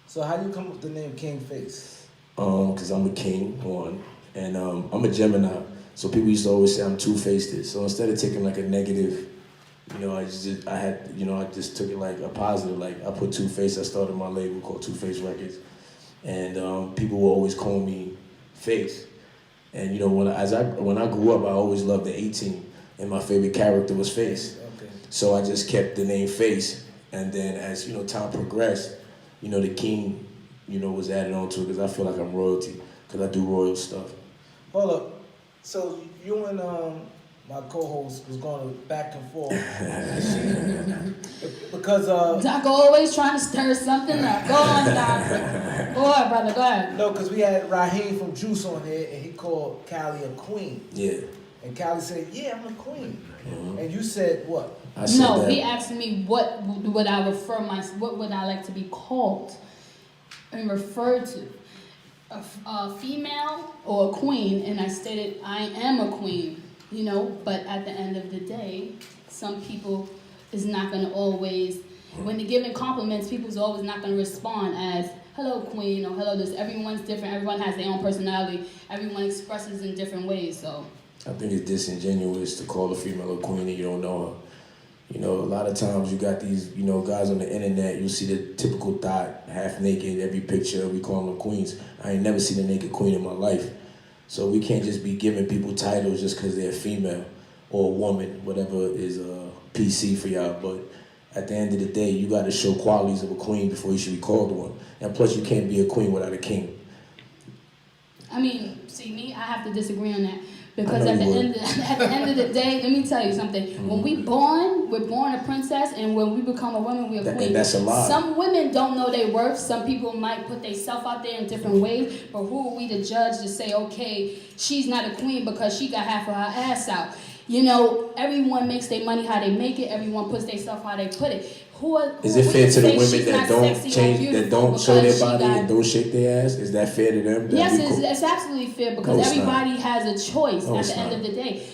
So how do you come up with the name King Face? Because I'm a king, one, and I'm a Gemini. So people used to always say I'm two-faced. So instead of taking like a negative, I just took it like a positive. Like I put Two-Face. I started my label called Two-Face Records, and people will always call me Face. And when I grew up, I always loved the 18, and my favorite character was Face. Okay. So I just kept the name Face, and then as time progressed, the king, was added on to it because I feel like I'm royalty because I do royal stuff. Hold up. So you and my co-host was going back and forth because Doc always trying to stir something up. Go on, Doc. Go on, brother. Go ahead. no, because we had Raheem from Juice on here and he called Callie a queen. Yeah. And Callie said, "Yeah, I'm a queen." Mm-hmm. And you said what? I said No, that. he asked me what would I refer what would I like to be called and referred to, a female or a queen, and I stated I am a queen, but at the end of the day, some people is not going to always, when they're giving compliments, people's always not going to respond as hello queen or hello this. Everyone's different, everyone has their own personality, everyone expresses in different ways, so. I think it's disingenuous to call a female a queen and you don't know her. A lot of times you got these, guys on the internet, you'll see the typical thought, half naked, every picture, we call them queens. I ain't never seen a naked queen in my life. So we can't just be giving people titles just because they're female or a woman, whatever is PC for y'all. But at the end of the day, you got to show qualities of a queen before you should be called one. And plus, you can't be a queen without a king. I mean, see me, I have to disagree on that. Because at the end of the day, let me tell you something. Mm-hmm. When we're born a princess, and when we become a woman, we're a queen. And that's a lie. Some women don't know their worth. Some people might put themselves out there in different ways. But who are we to judge to say, okay, she's not a queen because she got half of her ass out? Everyone makes their money how they make it. Everyone puts themselves how they put it. Is it fair to the women that don't change, that don't show their body and don't shake their ass? Is that fair to them? Yes, it's absolutely fair because everybody has a choice at the end of the day.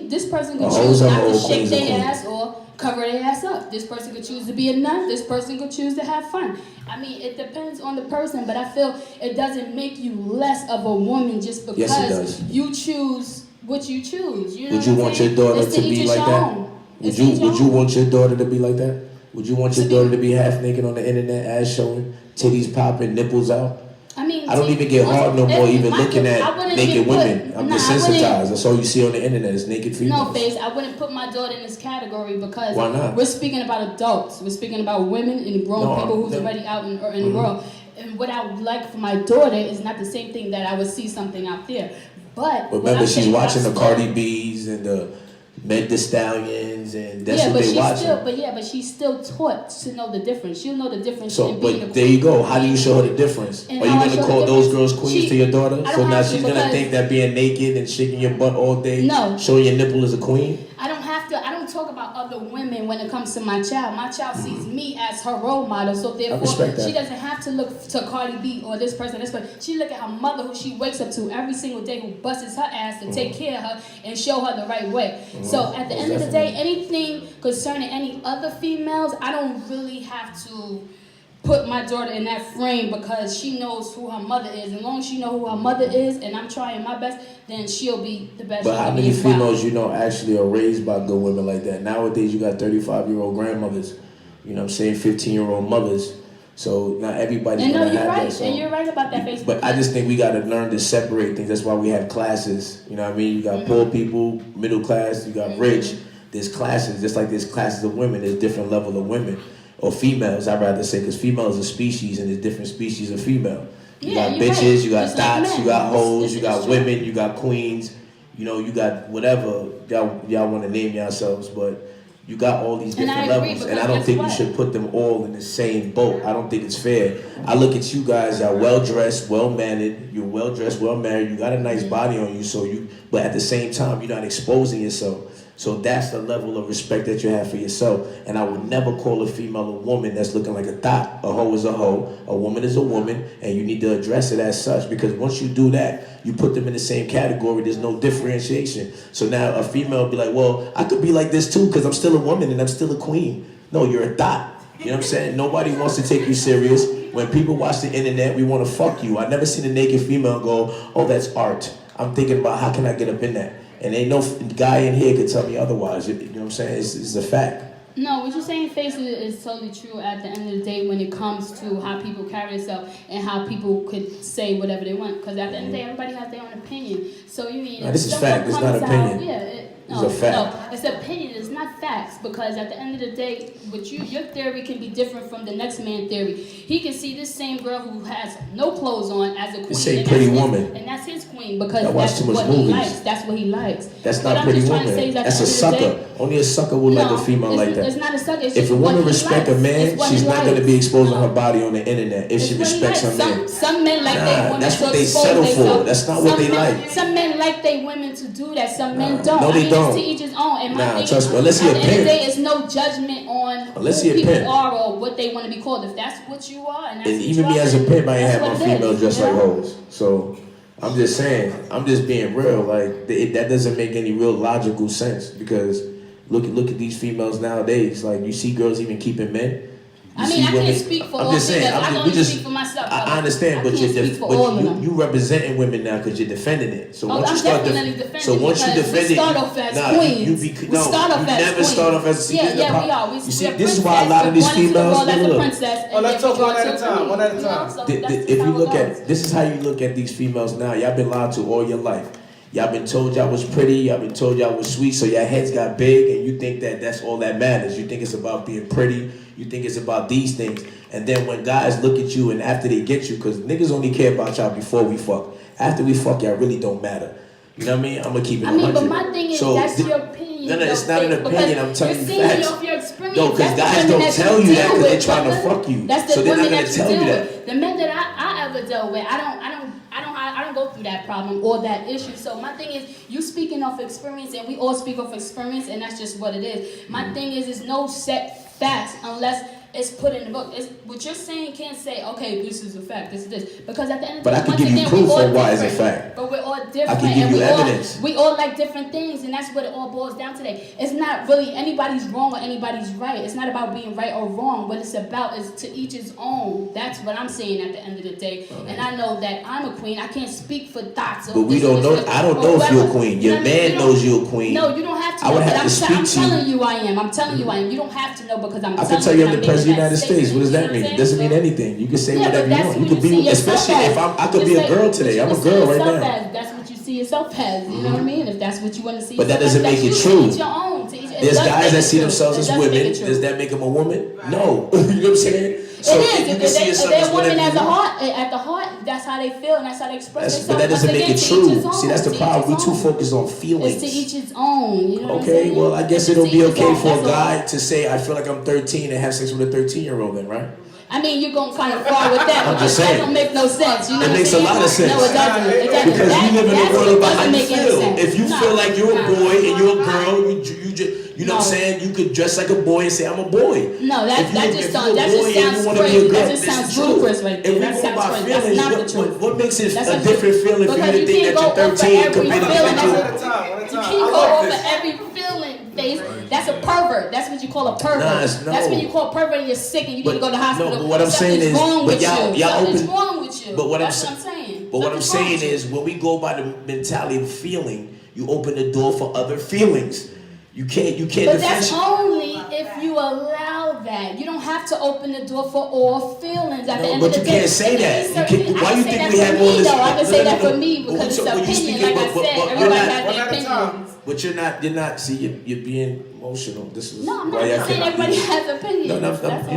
This person can choose not to shake their ass or cover their ass up. This person could choose to be a nun. This person could choose to have fun. I mean, it depends on the person, but I feel it doesn't make you less of a woman just because you choose what you choose. Would you want your daughter to be like that? Would you want your daughter to be like that? Would you want your daughter to be half naked on the internet, ass showing, titties popping, nipples out? I don't even get hard no more even looking at naked women. I'm desensitized. That's all you see on the internet is naked females. No, Face, I wouldn't put my daughter in this category because why not? We're speaking about adults. We're speaking about women and grown people who's already out in the world. And what I would like for my daughter is not the same thing that I would see something out there. But remember, she's watching the Cardi B's and the Meg Thee Stallions, and that's what they watching. But she's still taught to know the difference. She'll know the difference. But there you go. How do you show her the difference? Are you going to call those girls queens to your daughter? So now she's going to think that being naked and shaking your butt all day, showing your nipple is a queen? I don't have to. I don't talk about other women when it comes to my child. My child sees me as her role model, so therefore she doesn't have to look to Cardi B or this person. She look at her mother, who she wakes up to every single day, who busts her ass to take care of her and show her the right way. So at the end of the day, anything concerning any other females, I don't really have to put my daughter in that frame because she knows who her mother is. As long as she know who her mother is and I'm trying my best, then she'll be the best. But how many females actually are raised by good women like that? Nowadays you got 35-year-old grandmothers, 15-year-old mothers. So not everybody's going to have that. So. And you're right about that, Facebook. But I just think we got to learn to separate things. That's why we have classes. You know what I mean? You got poor people, middle class, you got rich. There's classes, just like there's classes of women. There's different level of women. Or females, I'd rather say, because female is a species and there's different species of female. You got bitches, you got thoughts, you got hoes, you got women, you got queens, you got whatever y'all want to name yourselves, but you got all these different levels. And I don't think you should put them all in the same boat. I don't think it's fair. I look at you guys, y'all well-dressed, well-mannered, you're well-dressed, well-married, you got a nice body on you, but at the same time, you're not exposing yourself. So that's the level of respect that you have for yourself. And I would never call a female a woman that's looking like a thought. A hoe is a hoe. A woman is a woman. And you need to address it as such. Because once you do that, you put them in the same category. There's no differentiation. So now a female will be like, well, I could be like this too because I'm still a woman and I'm still a queen. No, you're a thought. You know what I'm saying? Nobody wants to take you serious. when people watch the internet, we want to fuck you. I never seen a naked female go, oh, that's art. I'm thinking about how can I get up in that? And ain't no guy in here could tell me otherwise. You know what I'm saying? It's a fact. No, what you're saying, Face, is totally true at the end of the day when it comes to how people carry themselves and how people could say whatever they want. Because at the end of the day, everybody has their own opinion. So you mean... Now, this is fact. It's not opinion. No, it's a fact. No, it's opinion. It's not facts. Because at the end of the day, your theory can be different from the next man's theory. He can see this same girl who has no clothes on as a queen. The same pretty woman. And that's his queen because that's what movies. he likes. That's what he likes. That's not pretty woman. That's a sucker. Only a sucker will like a female like that. It's not a sucker. It's if a woman respects a man, she's not going to be exposing her body on the internet if she respects her man. Some men like their women that's to what they expose settle for. themselves. That's not what they like. Some men like their women to do that. Some men don't. No, they don't. It's to each his own. And my thing trust me. at Unless the you're a end of the pimp. day, it's no judgment on who people are or what they want to be called. If that's what you are, and that's what even you me are, as a pimp, I ain't have my that's what female it is, dressed you like know? hoes. So I'm just saying, I'm just being real. Like that doesn't make any real logical sense because look at these females nowadays. Like you see girls even keeping men. I mean, I can't speak for all females. I can only speak for myself. I understand, but you representing women now because you're defending it. So once you start defending it, we start off as queens. You never start off as we are. You see, this is why a lot of these females. Let's talk one at a time. One at a time. If you look at this is how you look at these females now. Y'all been lied to all your life. Y'all been told y'all was pretty. Y'all been told y'all was sweet. So your heads got big, and you think that that's all that matters. You think it's about being pretty. You think it's about these things. And then when guys look at you and after they get you, because niggas only care about y'all before we fuck. After we fuck, y'all really don't matter. You know what I mean? I'm going to keep it 100. But my thing is, that's your opinion. No, it's not an opinion. I'm telling you facts. Your experience. No, because guys don't tell you that because they're trying to fuck you. So they're not going to tell you that. The men that I ever dealt with, I don't go through that problem or that issue. So my thing is, you speaking off experience, and we all speak off experience, and that's just what it is. My thing is no set facts unless it's put in the book. What you're saying can't say, okay, this is a fact, this is this. Because at the end of the day, but I can give you proof of why it's a fact. But we're all different. I can give you evidence. We all like different things, and that's what it all boils down to today. It's not really anybody's wrong or anybody's right. It's not about being right or wrong. What it's about is to each his own. That's what I'm saying at the end of the day. Okay. And I know that I'm a queen. I can't speak for thoughts. But we don't know. I don't know if you're a queen. Your man knows you're a queen. No, you don't have to. I would have to speak to you. I'm telling you I am. I'm telling you I am. You don't have to know because I'm telling you. I can tell you I'm the president of the United States. What does that mean? It doesn't mean anything. You can say whatever you want. You could be, especially if I could be a girl today. I'm a girl right now. That's what you see yourself as. You know what I mean? If that's what you want to see. But that doesn't make it true. There's guys that see themselves as women. Does that make them a woman? No. You know what I'm saying? So it is. If they're women at the heart, that's how they feel and that's how they express themselves. But that doesn't make it true. See, that's the problem. We're too focused on feelings. It's to each his own. You know okay, well, I guess it'll be okay for a guy to say, I feel like I'm 13 and have sex with a 13-year-old then, right? I mean, you're going kind of far with that. I'm just saying. That don't make no sense. You know it makes a lot of sense. No, it doesn't. Because you live in a world about how you feel. Sense. If you feel like you're a boy and you're a girl, you know what I'm saying? You could dress like a boy and say, I'm a boy. No, that just sounds crazy. That just sounds ludicrous right there. That sounds crazy. That's not the truth. What makes it a different feeling for you to think that you're 13 compared to 22? You can't go over every feeling, Face. That's a pervert. That's what you call a pervert. That's when you call pervert and you're sick and you need to go to the hospital. No, but what I'm saying is, something's wrong with you. But what I'm saying. But what I'm saying is, when we go by the mentality of feeling, you open the door for other feelings. You can't. But that's only if you allow that. You don't have to open the door for all feelings. At the end of the day, but you can't say that. Why you think we have all this? I can say that for me because it's opinion. Like I said, everybody has their opinions. But you're not. See, you're being emotional. This is no, I'm not saying everybody has opinions.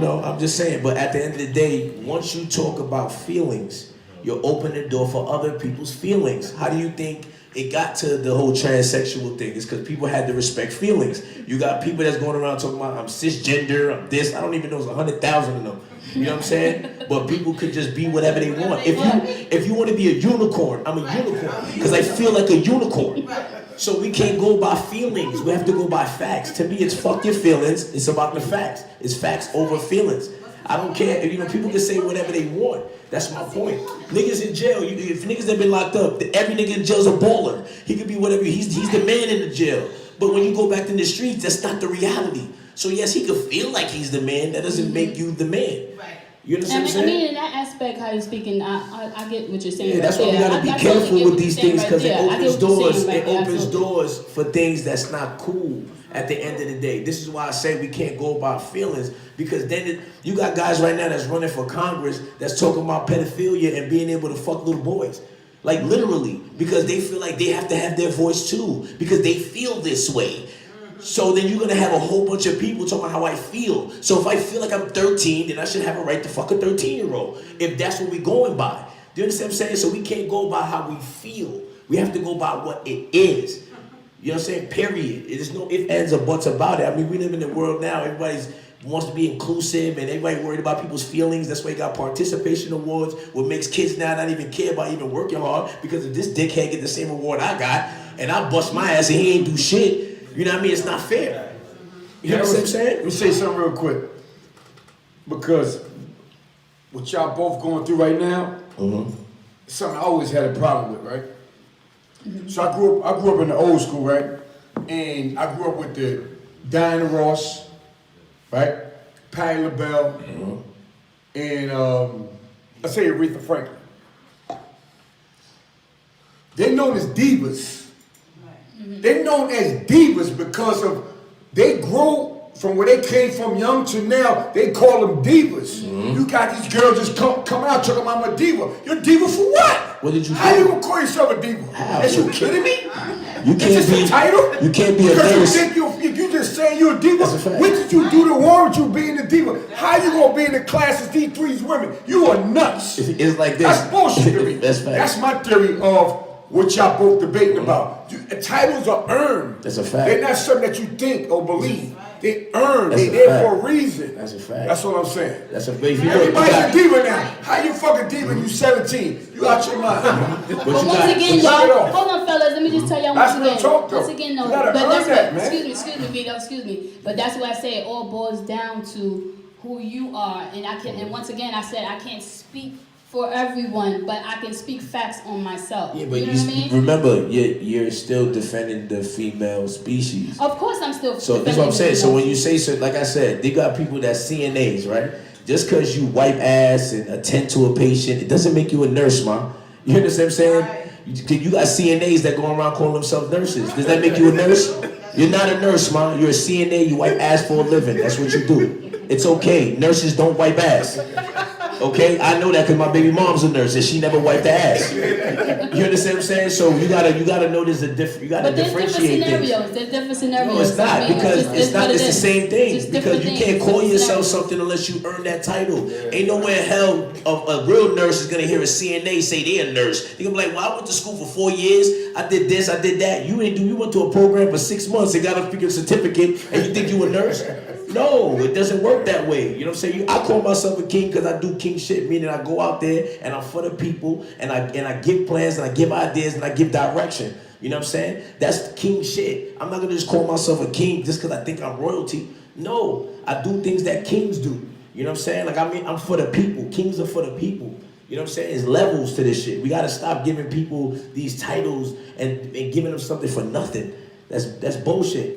No, I'm just saying. But at the end of the day, once you talk about feelings, you're opening the door for other people's feelings. How do you think it got to the whole transsexual thing? It's because people had to respect feelings. You got people that's going around talking about I'm cisgender, I'm this. I don't even know, there's 100,000 of them. You know what I'm saying? But people could just be whatever they want. If you want to be a unicorn, I'm a unicorn because I feel like a unicorn. So we can't go by feelings. We have to go by facts. To me, it's fuck your feelings. It's about the facts. It's facts over feelings. I don't care. You know, people can say whatever they want. That's my point. Niggas in jail, if niggas have been locked up, every nigga in jail is a baller. He could be whatever. He's the man in the jail. But when you go back in the streets, that's not the reality. So yes, he could feel like he's the man. That doesn't make you the man. You understand what I'm I saying? mean, in that aspect, how you're speaking, I get what you're saying. Yeah, that's right why we there. gotta be I totally careful get with what these you're saying things because right it there. I get opens what you're doors. saying right It there, opens absolutely. doors for things that's not cool. At the end of the day, this is why I say we can't go about feelings because then you got guys right now that's running for Congress that's talking about pedophilia and being able to fuck little boys. Like literally, because they feel like they have to have their voice too, because they feel this way. So then you're gonna have a whole bunch of people talking about how I feel. So if I feel like I'm 13, then I should have a right to fuck a 13-year-old. If that's what we're going by. Do you understand what I'm saying? So we can't go by how we feel. We have to go by what it is. You know what I'm saying? Period. There's no ifs, ands, or buts about it. I mean, we live in a world now, everybody's wants to be inclusive and everybody worried about people's feelings. That's why you got participation awards, what makes kids now not even care about even working hard because if this dickhead get the same award I got and I bust my ass and he ain't do shit, you know what I mean? It's not fair. You know what I'm saying? Let me say something real quick. Because what y'all both going through right now, is something I always had a problem with, right? So I grew up in the old school, right? And I grew up with the Diana Ross, right? Patti LaBelle, and let's say Aretha Franklin. They're known as divas. They're known as divas because of they grew from where they came from young to now. They call them divas. You got these girls just coming out talking about I'm a diva. You're a diva for what? What did you How do? you gonna call yourself a diva? How? Is you kidding me? You can't Is this be a title? You can't be a Because nurse. you think if you just saying you're a diva, That's a fact. what did you do to warrant you being a diva? How you gonna be in the class as these three women? You are nuts. It's like this. That's bullshit to me. That's fact. That's my theory of what y'all both debating about. Titles are earned. That's a fact. They're not something that you think or believe. They earned. That's They a there fact. for a reason. That's a fact. That's what I'm saying. That's a big. Everybody's a diva now. How you fucking diva? You 17. You out your mind. But once again, Knock it y'all, off. hold on, fellas. Let me just tell y'all That's once real again. talk, though. Once again, no. You gotta But earn that's that, what. man. Excuse me, Vito. Excuse me. But that's why I say it all boils down to who you are, and I can. And once again, I said I can't speak for everyone, but I can speak facts on myself. Yeah, but you know what I mean? remember, you're still defending the female species. Of course, I'm still. So that's what I'm saying. So when you say so, like I said, they got people that's CNAs, right? Just because you wipe ass and attend to a patient, it doesn't make you a nurse, man. You understand what I'm saying? You got CNAs that go around calling themselves nurses. Does that make you a nurse? You're not a nurse, man. You're a CNA. You wipe ass for a living. That's what you do. It's okay. Nurses don't wipe ass. Okay, I know that because my baby mom's a nurse and she never wiped her ass. You understand what I'm saying? So you gotta know there's a different. You gotta But there's different differentiate things. scenarios. There's different scenarios. No, it's not I mean, because just- it's not. what It's it the is. same thing Just because different you things, can't call different yourself scenarios. something unless you earn that title. Ain't nowhere in hell a real nurse is gonna hear a CNA say they're a nurse. They gonna be like, "Well, I went to school for 4 years. I did this. I did that. You ain't do. You went to a program for 6 months and got a freaking certificate, and you think you a nurse?" No, it doesn't work that way. You know what I'm saying? I call myself a king because I do king shit, meaning I go out there and I'm for the people and I give plans and I give ideas and I give direction. You know what I'm saying? That's king shit. I'm not gonna just call myself a king just because I think I'm royalty. No, I do things that kings do. You know what I'm saying? Like, I mean, I'm for the people. Kings are for the people. You know what I'm saying? There's levels to this shit. We gotta stop giving people these titles and giving them something for nothing. That's bullshit.